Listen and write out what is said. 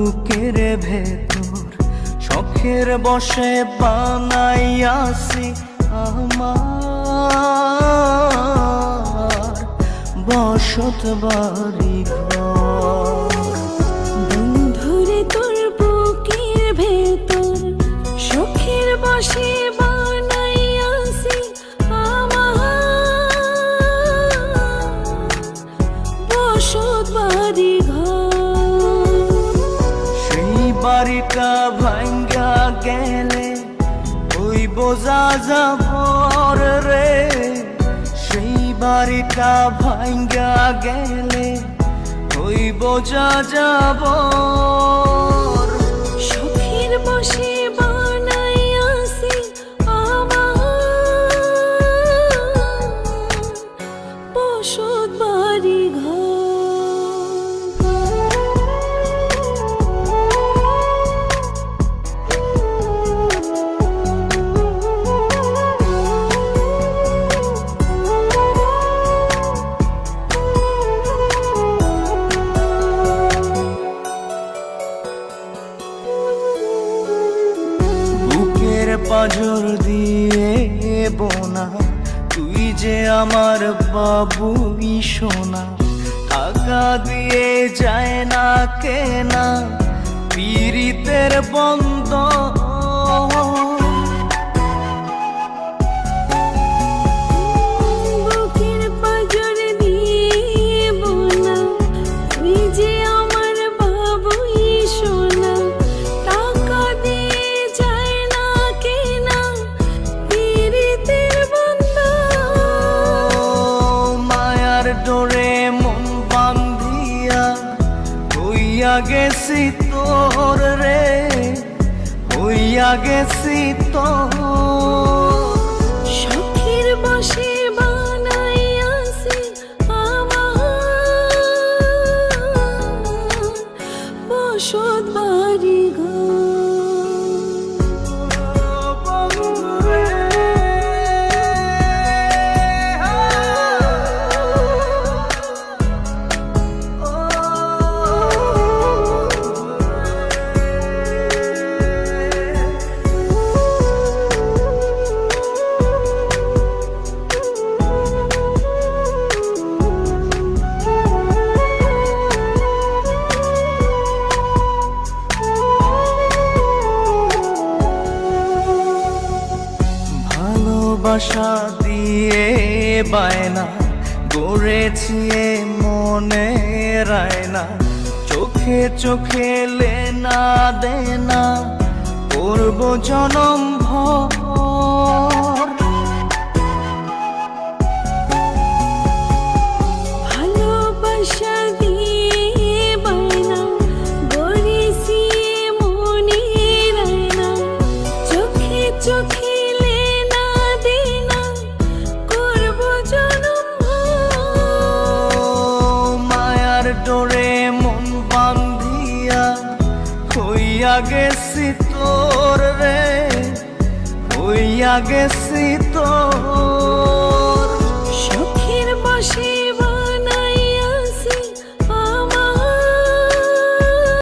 বুকের ভেতর শখের বসে বানাইয়াছি আমার বসত বাড়ি ঘর। বন্ধুরে তোর বুকের ভেতর শখের বসে বানাইয়াছি আমার বসত বাড়ি ঘর। সেই বাড়িটা ভাঙ্গা গেলে ওই বোঝা যাবর রে, সেই বাড়িটা ভাঙ্গা গেলে ওই বোঝা যাবর। শখের বসে বানাইয়াছি আমার বসত বাড়ি ঘর। পাঁজর দিয়ে বোনা তুই যে আমার বাবুই সোনা, টাকা দিয়ে যায় না কেনা পীড়িতের বন্ধ। বুকের পাঁজর দিয়ে বোনা তুই যে আমার বাবুই সোনা, টাকা দিয়ে যায় না কেনা পীড়িতের বন্ধন। মায়ার ডোরে মন বান্ধিয়া হইয়া গেছি তোর রে, হইয়া গেছি তোর। শখের বসে বানাইয়াছি আমার বসত বাড়ি ঘর। ভালোবাসা দিয়ে বায়না গড়েছি মনে রায়না, চোখে চোখে লেনা দেনা করব জনম ভর। ভালোবাসা দিয়ে বায়না গড়েছি মনে রায়না, চোখে চোখে লেনা দেনা করব জনম ভর। মায়ার ডোরে মন বান্ধিয়া হইয়া গেছি তোর রে, হইয়া গেছি তোর।